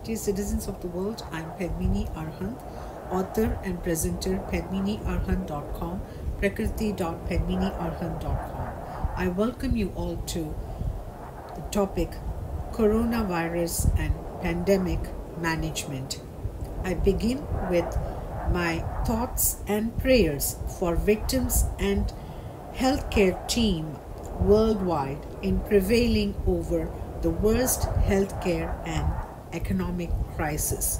Dear citizens of the world, I'm Padmini Arhant, author and presenter, padminiarhant.com, prakriti.padminiarhant.com. I welcome you all to the topic Coronavirus and Pandemic Management. I begin with my thoughts and prayers for victims and healthcare team worldwide in prevailing over the worst healthcare and economic crisis.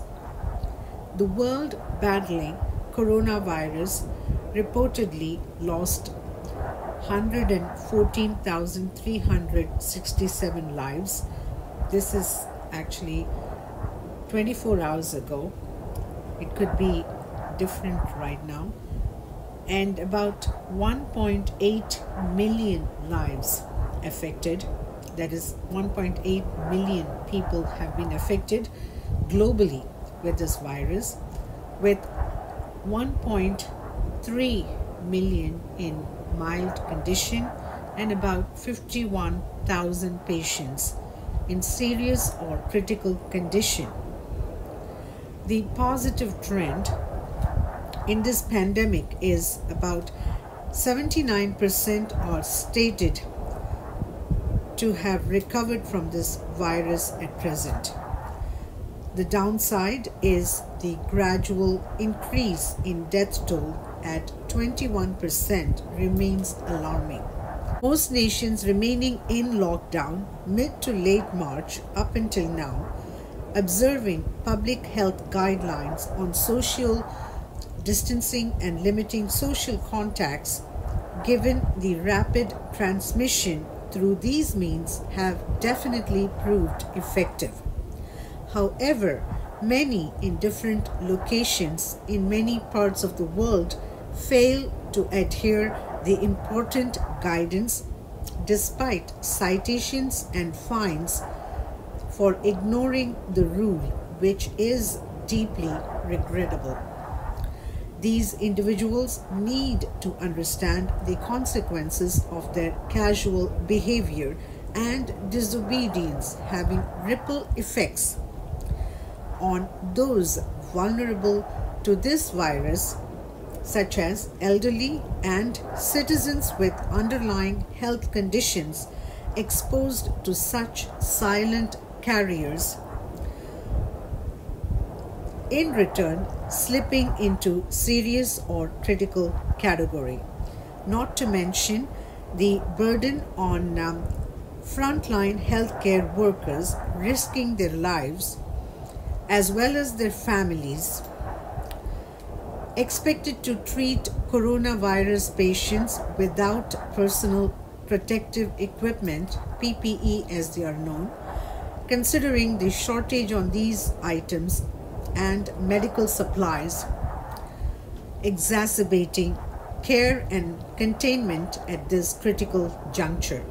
The world battling coronavirus reportedly lost 114,367 lives. This is actually 24 hours ago. It could be different right now. And about 1.8 million lives affected. That is, 1.8 million people have been affected globally with this virus, with 1.3 million in mild condition and about 51,000 patients in serious or critical condition. The positive trend in this pandemic is about 79% are stated to have recovered from this virus at present. The downside is the gradual increase in death toll at 21% remains alarming. Most nations remaining in lockdown mid to late March up until now, observing public health guidelines on social distancing and limiting social contacts, given the rapid transmission through these means, have definitely proved effective. However, many in different locations in many parts of the world fail to adhere the important guidance despite citations and fines for ignoring the rule, which is deeply regrettable. These individuals need to understand the consequences of their casual behavior and disobedience having ripple effects on those vulnerable to this virus, such as elderly and citizens with underlying health conditions exposed to such silent carriers, in return slipping into serious or critical category. Not to mention the burden on frontline healthcare workers risking their lives as well as their families, expected to treat coronavirus patients without personal protective equipment, PPE as they are known, considering the shortage on these items and medical supplies, exacerbating care and containment at this critical juncture.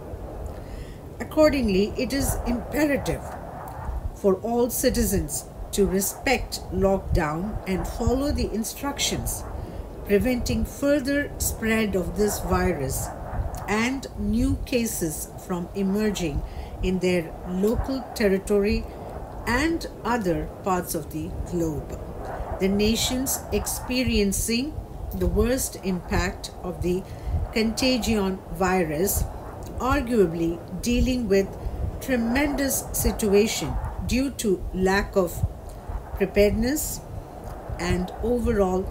Accordingly, it is imperative for all citizens to respect lockdown and follow the instructions, preventing further spread of this virus and new cases from emerging in their local territory and other parts of the globe. The nations experiencing the worst impact of the contagion virus, arguably dealing with tremendous situation due to lack of preparedness and overall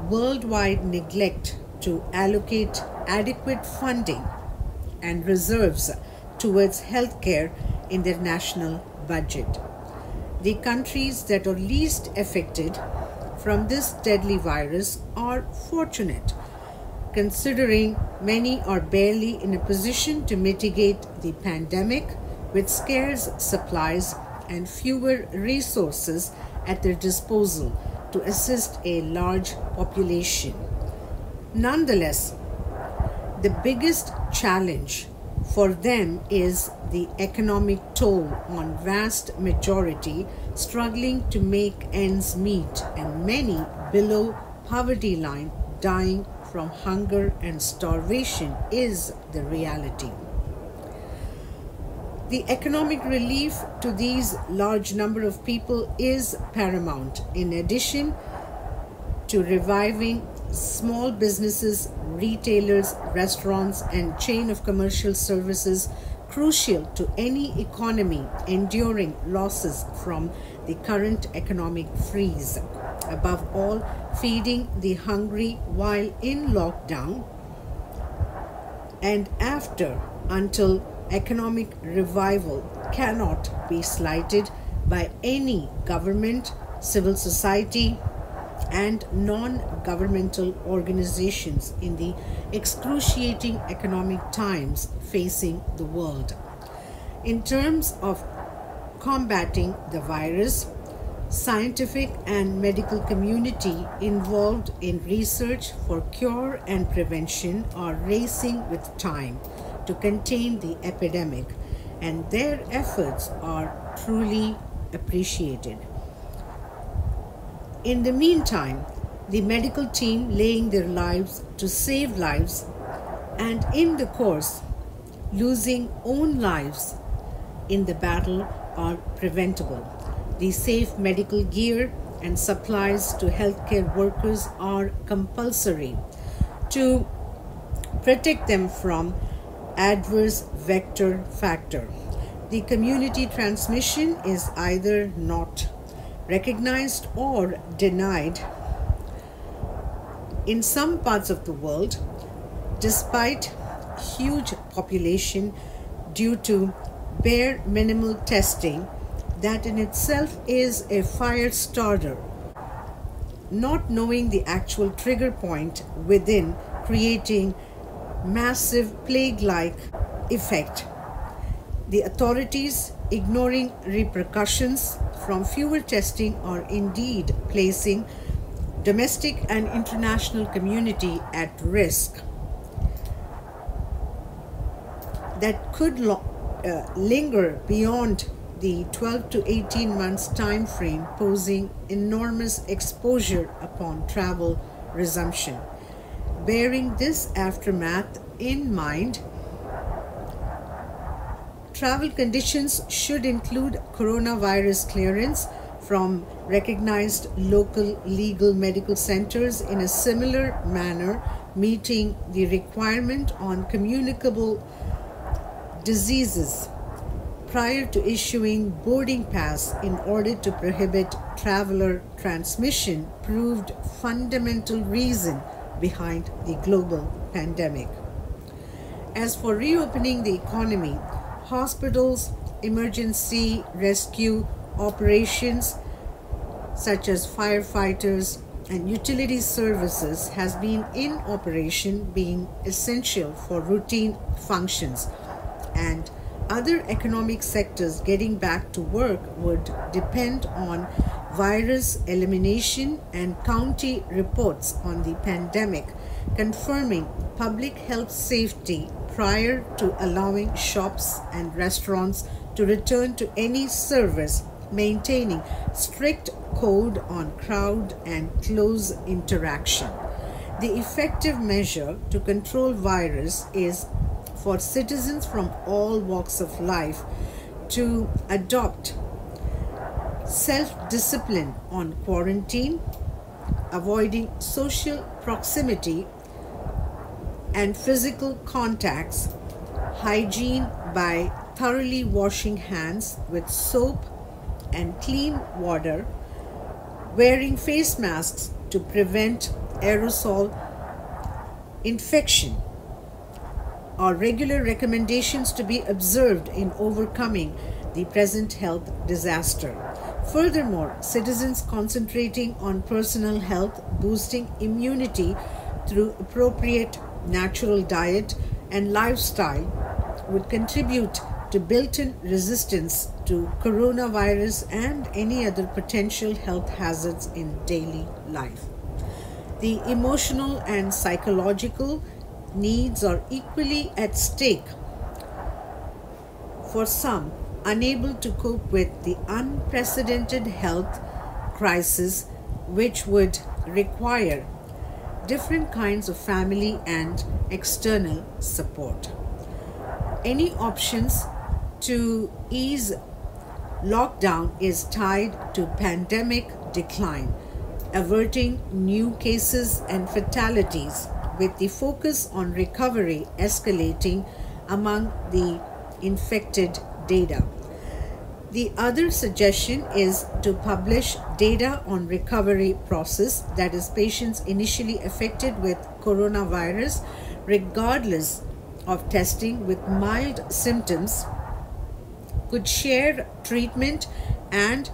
worldwide neglect to allocate adequate funding and reserves towards healthcare in their national budget. The countries that are least affected from this deadly virus are fortunate, considering many are barely in a position to mitigate the pandemic with scarce supplies and fewer resources at their disposal to assist a large population. Nonetheless, the biggest challenge for them is the economic toll on vast majority struggling to make ends meet and many below poverty line dying from hunger and starvation is the reality. The economic relief to these large number of people is paramount. In addition to reviving small businesses, retailers, restaurants, and chain of commercial services crucial to any economy enduring losses from the current economic freeze. Above all, feeding the hungry while in lockdown and after, until economic revival cannot be slighted by any government, civil society, and non-governmental organizations in the excruciating economic times facing the world. In terms of combating the virus, scientific and medical community involved in research for cure and prevention are racing with time to contain the epidemic, and their efforts are truly appreciated. In the meantime, the medical team laying their lives to save lives and in the course losing own lives in the battle are preventable. The safe medical gear and supplies to healthcare workers are compulsory to protect them from adverse vector factor. The community transmission is either not recognized or denied in some parts of the world, despite huge population due to bare minimal testing that in itself is a fire starter. Not knowing the actual trigger point within creating massive plague-like effect. The authorities ignoring repercussions from fewer testing are indeed placing domestic and international community at risk that could linger beyond the 12 to 18 months time frame, posing enormous exposure upon travel resumption. Bearing this aftermath in mind, travel conditions should include coronavirus clearance from recognized local legal medical centers in a similar manner, meeting the requirement on communicable diseases prior to issuing boarding pass in order to prohibit traveler transmission proved fundamental reason behind the global pandemic. As for reopening the economy, hospitals, emergency rescue operations such as firefighters and utility services has been in operation, being essential for routine functions, and other economic sectors getting back to work would depend on virus elimination and county reports on the pandemic confirming public health safety prior to allowing shops and restaurants to return to any service, maintaining strict code on crowd and close interaction. The effective measure to control virus is for citizens from all walks of life to adopt self-discipline on quarantine, avoiding social proximity and physical contacts, hygiene by thoroughly washing hands with soap and clean water, wearing face masks to prevent aerosol infection, are regular recommendations to be observed in overcoming the present health disaster. Furthermore, citizens concentrating on personal health, boosting immunity through appropriate natural diet and lifestyle would contribute to built-in resistance to coronavirus and any other potential health hazards in daily life. The emotional and psychological needs are equally at stake for some unable to cope with the unprecedented health crisis, which would require different kinds of family and external support. Any options to ease lockdown is tied to pandemic decline, averting new cases and fatalities, with the focus on recovery escalating among the infected data. The other suggestion is to publish data on recovery process, that is, patients initially affected with coronavirus, regardless of testing, with mild symptoms, could share treatment and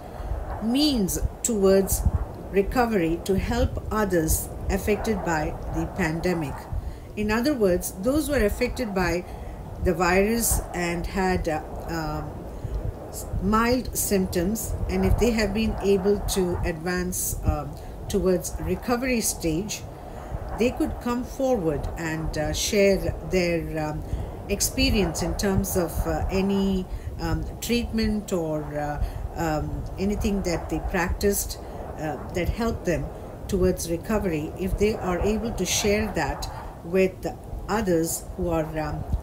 means towards recovery to help others affected by the pandemic. In other words, those who are affected by the virus and had mild symptoms, and if they have been able to advance towards recovery stage, they could come forward and share their experience in terms of any treatment or anything that they practiced that helped them towards recovery. If they are able to share that with others who are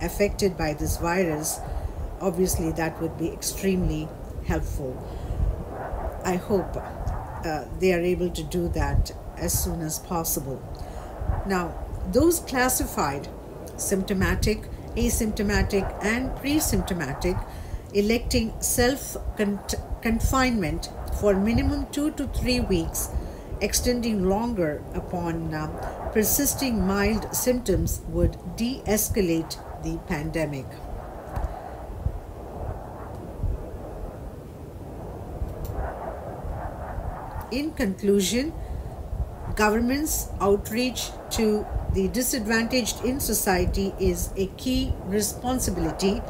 affected by this virus, obviously that would be extremely helpful. I hope they are able to do that as soon as possible. Now, those classified symptomatic, asymptomatic, and pre-symptomatic, electing self-confinement for minimum 2 to 3 weeks, extending longer upon persisting mild symptoms, would de-escalate the pandemic. In conclusion, government's outreach to the disadvantaged in society is a key responsibility,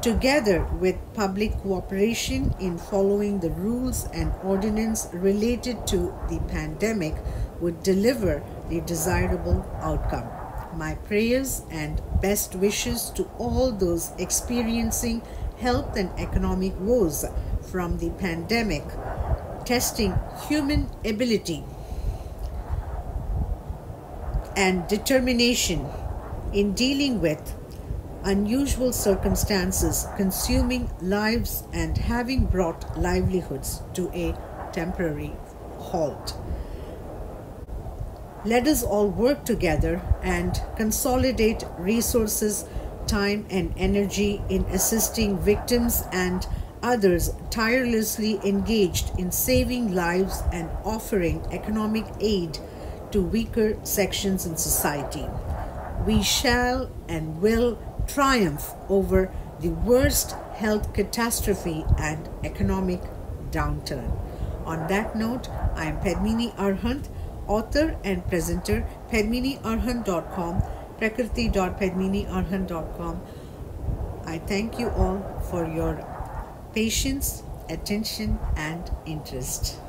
together with public cooperation in following the rules and ordinance related to the pandemic, would deliver the desirable outcome. My prayers and best wishes to all those experiencing health and economic woes from the pandemic, testing human ability and determination in dealing with unusual circumstances, consuming lives and having brought livelihoods to a temporary halt. Let us all work together and consolidate resources, time, and energy in assisting victims and others tirelessly engaged in saving lives and offering economic aid to weaker sections in society. We shall and will triumph over the worst health catastrophe and economic downturn. On that note, I am Padmini Arhant, author and presenter, padminiarhant.com, prakriti.padminiarhant.com. I thank you all for your patience, attention, and interest.